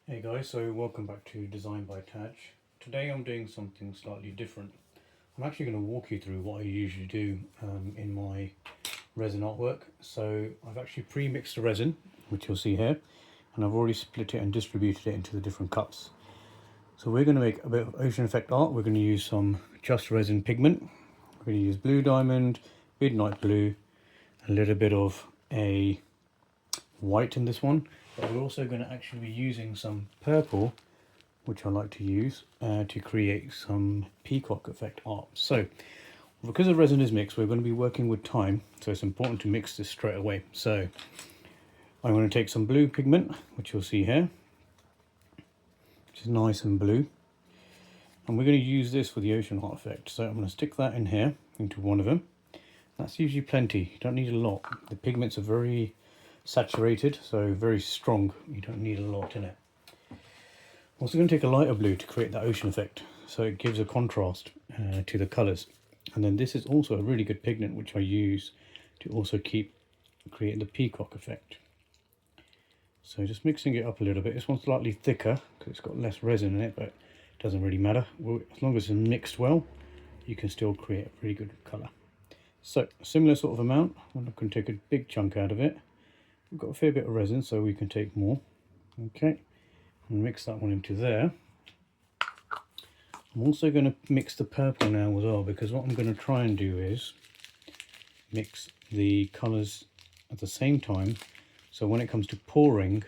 Hey guys, so welcome back to Design by Taj. Today I'm doing something slightly different. I'm actually going to walk you through what I usually do in my resin artwork. So I've actually pre-mixed the resin, which you'll see here, and I've already split it and distributed it into the different cups. So we're going to make a bit of ocean effect art. We're going to use some just resin pigment. We're going to use blue diamond, midnight blue, a little bit of a white in this one, but we're also going to actually be using some purple, which I like to use to create some peacock effect art. So because the resin is mixed, we're going to be working with time, so it's important to mix this straight away. So I'm going to take some blue pigment, which you'll see here, which is nice and blue, and we're going to use this for the ocean art effect. So I'm going to stick that in here into one of them. That's usually plenty, you don't need a lot. The pigments are very saturated, so very strong, you don't need a lot in it. I'm also going to take a lighter blue to create that ocean effect, so it gives a contrast to the colours. And then this is also a really good pigment which I use to also create the peacock effect. So just mixing it up a little bit. This one's slightly thicker because it's got less resin in it, but it doesn't really matter. As long as it's mixed well, you can still create a really good colour. So a similar sort of amount. I'm not going to take a big chunk out of it. We've got a fair bit of resin, so we can take more. Okay, and mix that one into there. I'm also going to mix the purple now as well, because what I'm going to try and do is mix the colours at the same time, so when it comes to pouring,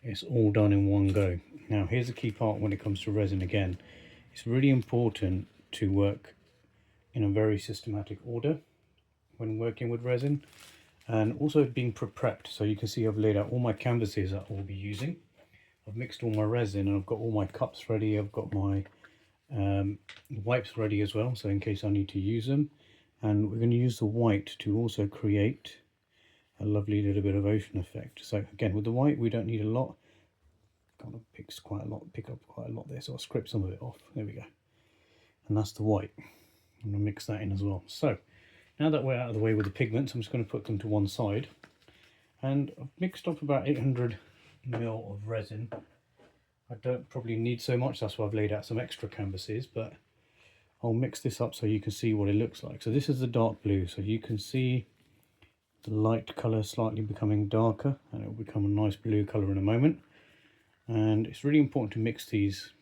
it's all done in one go. Now here's the key part when it comes to resin again. It's really important to work in a very systematic order when working with resin, and also being prepped. So you can see I've laid out all my canvases that I'll be using. I've mixed all my resin and I've got all my cups ready. I've got my wipes ready as well, so in case I need to use them. And we're going to use the white to also create a lovely little bit of ocean effect. So again, with the white we don't need a lot. Kind of pick up quite a lot there, so I'll scrape some of it off. There we go. And that's the white. I'm going to mix that in as well. So now that we're out of the way with the pigments, I'm just going to put them to one side. And I've mixed up about 800 ml of resin. I don't probably need so much, that's why I've laid out some extra canvases, but I'll mix this up so you can see what it looks like. So this is the dark blue, so you can see the light colour slightly becoming darker, and it will become a nice blue colour in a moment. And it's really important to mix these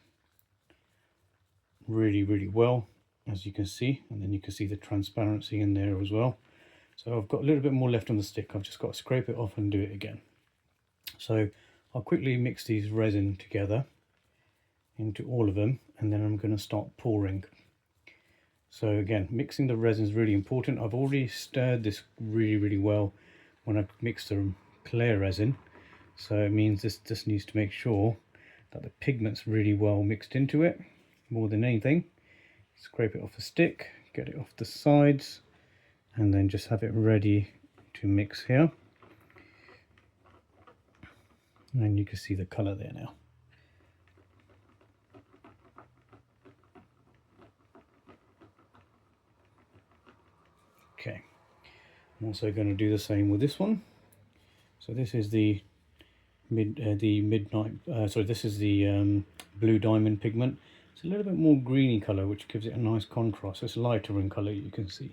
really well, as you can see, and then you can see the transparency in there as well. So I've got a little bit more left on the stick. I've just got to scrape it off and do it again. So I'll quickly mix these resin together into all of them, and then I'm going to start pouring. So again, mixing the resin is really important. I've already stirred this really well when I mixed the clear resin, so it means this just needs to make sure that the pigment's really well mixed into it more than anything. Scrape it off the stick, get it off the sides, and then just have it ready to mix here. And you can see the colour there now. Okay, I'm also going to do the same with this one. So this is the this is the blue diamond pigment. It's a little bit more greeny colour, which gives it a nice contrast. It's lighter in colour, you can see, in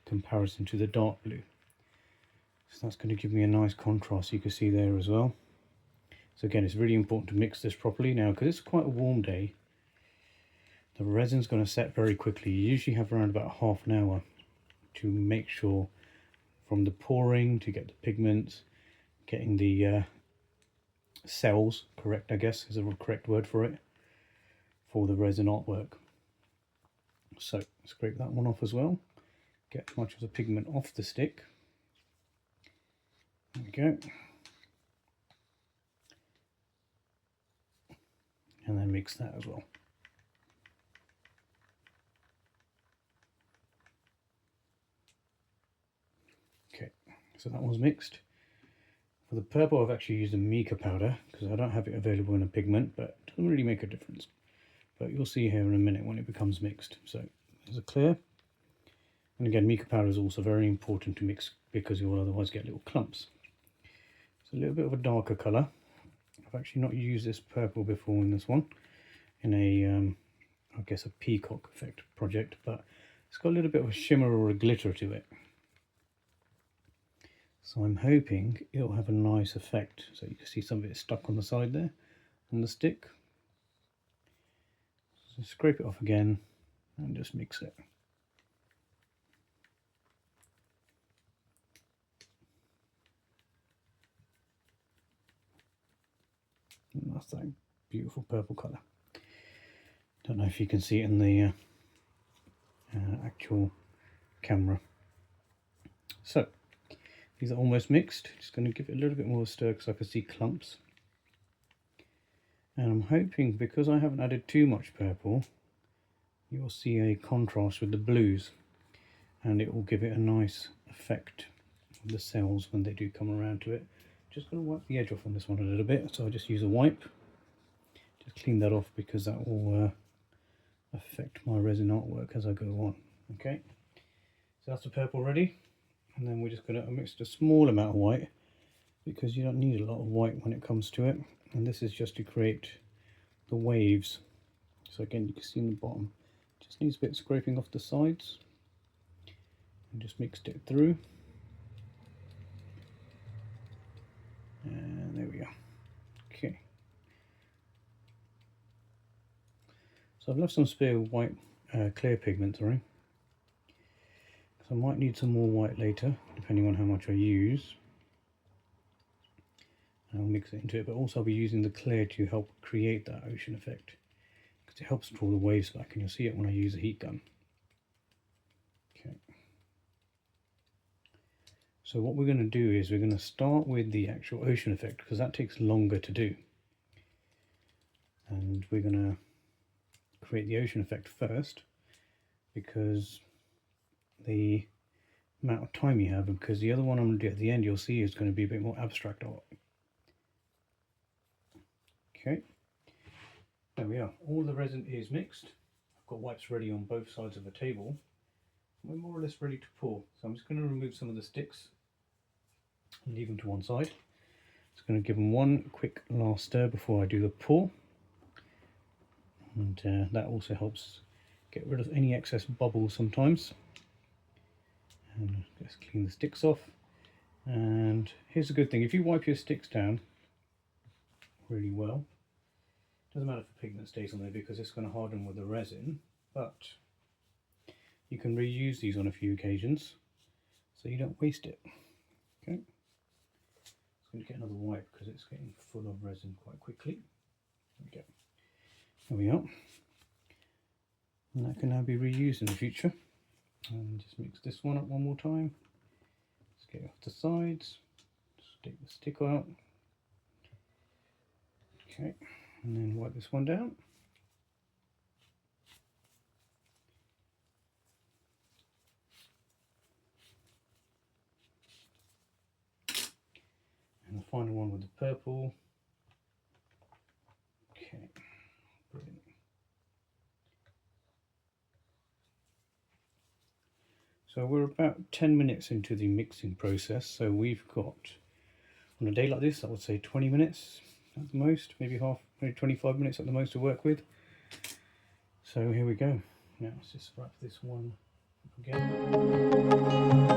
comparison to the dark blue. So that's going to give me a nice contrast, you can see there as well. So again, it's really important to mix this properly now, because it's quite a warm day. The resin's going to set very quickly. You usually have around about half an hour to make sure, from the pouring to get the pigments, getting the cells correct, I guess is the correct word for it, for the resin artwork. So scrape that one off as well, get much of the pigment off the stick. There we go. And then mix that as well. Okay, so that one's mixed. For the purple I've actually used a mica powder because I don't have it available in a pigment, but it doesn't really make a difference. But you'll see here in a minute when it becomes mixed. So there's a clear. And again, mica powder is also very important to mix because you will otherwise get little clumps. It's a little bit of a darker colour. I've actually not used this purple before in this one, in a I guess a peacock effect project, but it's got a little bit of a shimmer or a glitter to it. So I'm hoping it'll have a nice effect. So you can see some of it stuck on the side there, on the stick. So scrape it off again and just mix it. And that's that beautiful purple colour. Don't know if you can see it in the actual camera. So these are almost mixed. Just going to give it a little bit more stir because I can see clumps. And I'm hoping, because I haven't added too much purple, you'll see a contrast with the blues, and it will give it a nice effect of the cells when they do come around to it. Just going to wipe the edge off on this one a little bit, so I'll just use a wipe. Just clean that off because that will affect my resin artwork as I go on. Okay, so that's the purple ready, and then we're just going to mix a small amount of white because you don't need a lot of white when it comes to it, and this is just to create the waves. So again, you can see in the bottom, just needs a bit of scraping off the sides, and just mixed it through. And there we go. Okay. So I've left some spare white clear pigment, sorry. So I might need some more white later, depending on how much I use. And I'll mix it into it, but also I'll be using the clear to help create that ocean effect, because it helps draw the waves back, and you'll see it when I use a heat gun. Okay. So what we're going to do is we're going to start with the actual ocean effect, because that takes longer to do. And we're going to create the ocean effect first, because the amount of time you have, because the other one I'm going to do at the end, you'll see, is going to be a bit more abstract art. Okay, there we are. All the resin is mixed. I've got wipes ready on both sides of the table. We're more or less ready to pour. So I'm just going to remove some of the sticks and leave them to one side. Just going to give them one quick last stir before I do the pour. And that also helps get rid of any excess bubbles sometimes. And let's clean the sticks off. And here's a good thing: if you wipe your sticks down really well, doesn't matter if the pigment stays on there because it's going to harden with the resin, but you can reuse these on a few occasions so you don't waste it. Okay, just going to get another wipe because it's getting full of resin quite quickly. There we go. There we are. And that can now be reused in the future. And just mix this one up one more time. Just get it off the sides. Just take the stick out. Okay, and then wipe this one down. And the final one with the purple. Okay, brilliant. So we're about 10 minutes into the mixing process, so we've got, on a day like this, I would say 20 minutes at the most, maybe 25 minutes at the most to work with. So here we go. Now let's just wrap this one up again.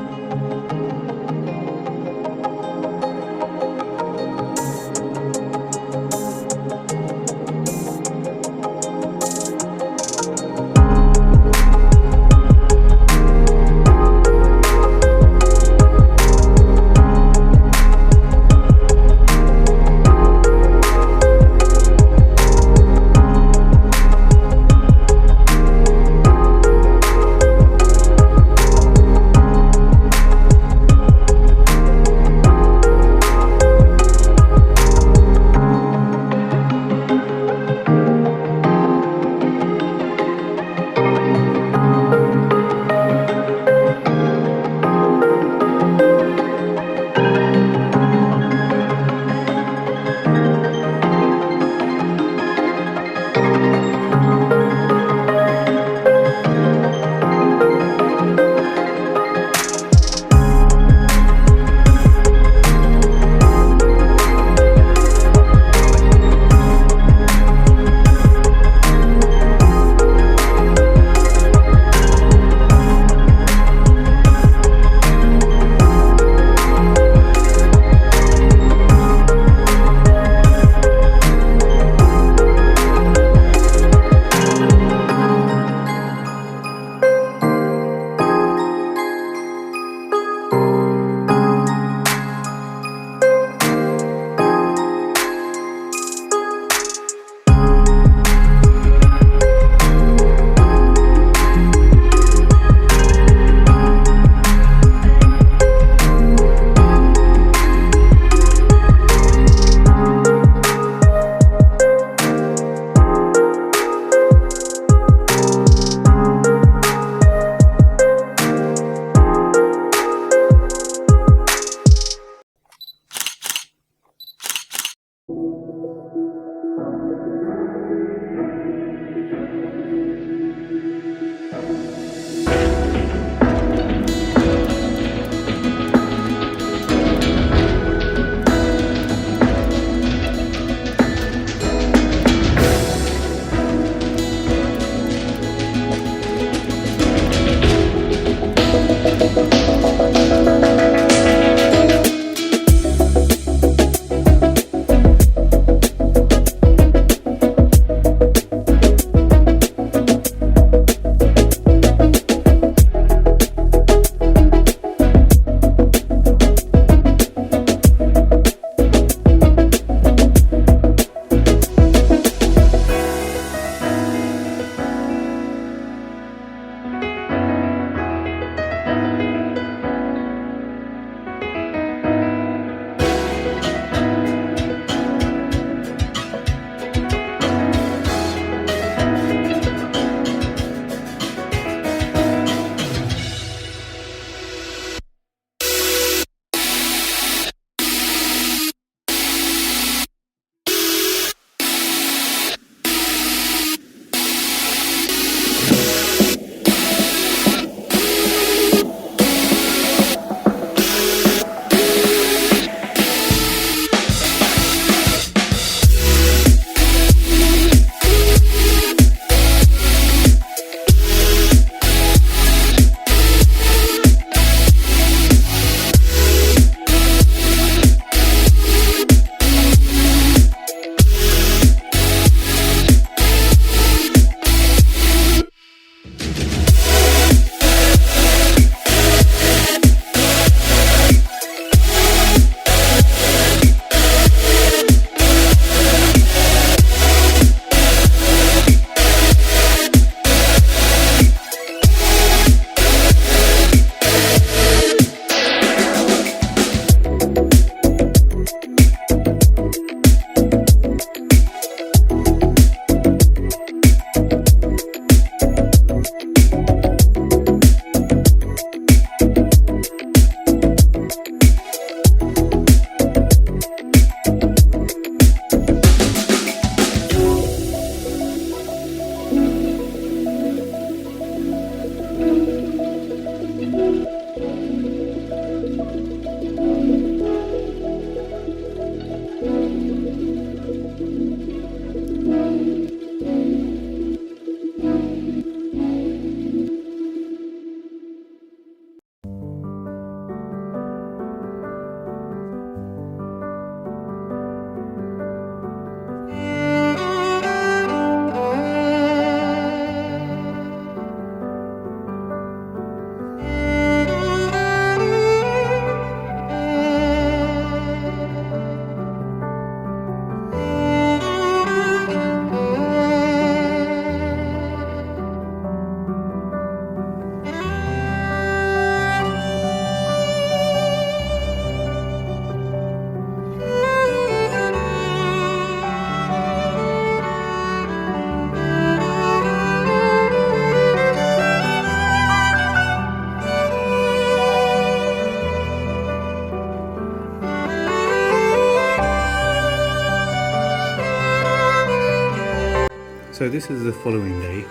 So this is the following day.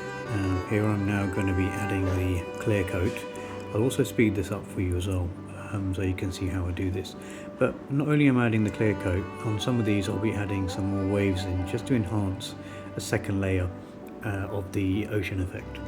Here I'm now going to be adding the clear coat. I'll also speed this up for you as well, so you can see how I do this. But not only am I adding the clear coat, on some of these I'll be adding some more waves in just to enhance a second layer of the ocean effect.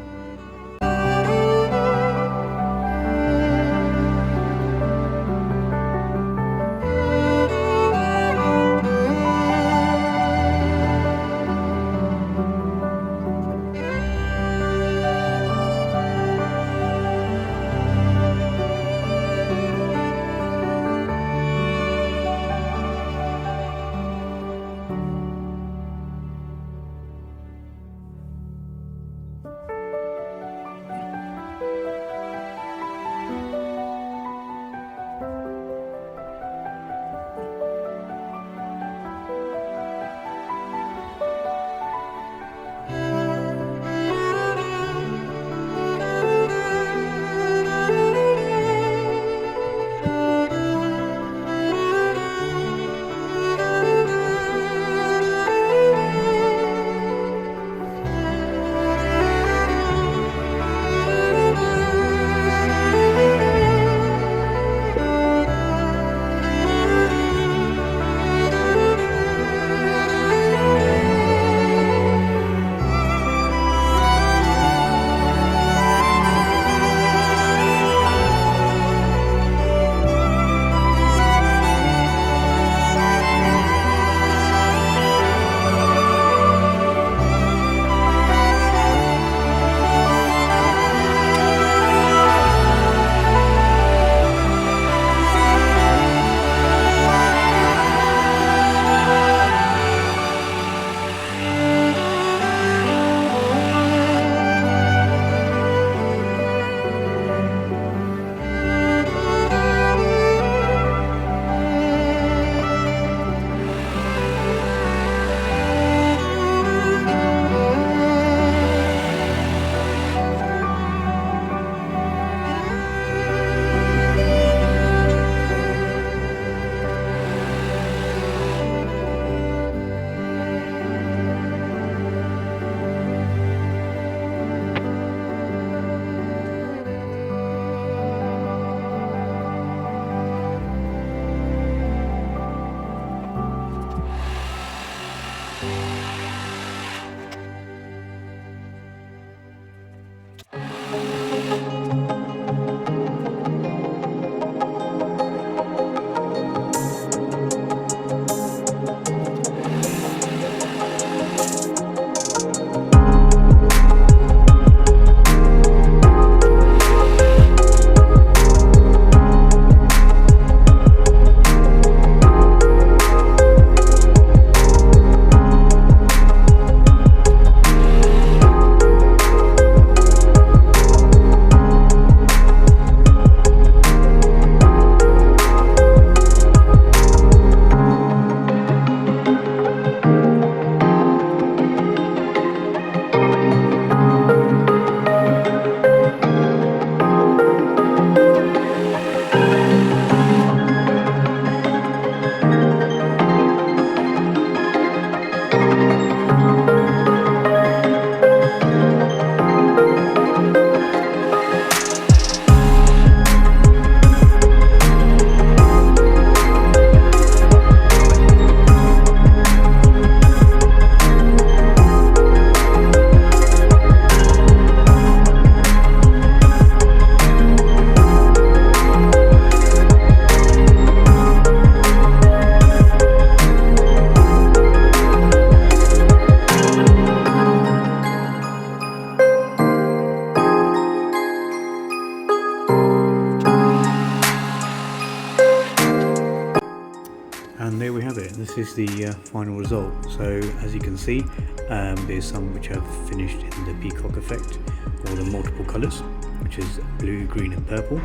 And there we have it. This is the final result. So as you can see, there's some which have finished in the peacock effect, or the multiple colours, which is blue, green and purple,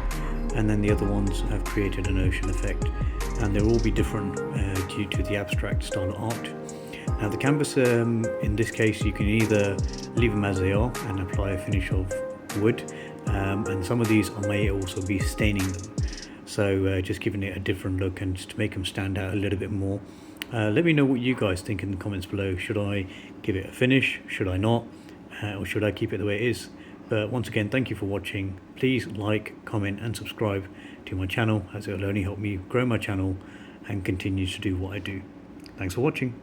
and then the other ones have created an ocean effect, and they'll all be different due to the abstract style of art. Now the canvas, in this case, you can either leave them as they are and apply a finish of wood, and some of these I may also be staining them, so just giving it a different look and just to make them stand out a little bit more. Let me know what you guys think in the comments below. Should I give it a finish? Should I not? Or should I keep it the way it is? But once again, thank you for watching. Please like, comment and subscribe to my channel, as it will only help me grow my channel and continue to do what I do. Thanks for watching.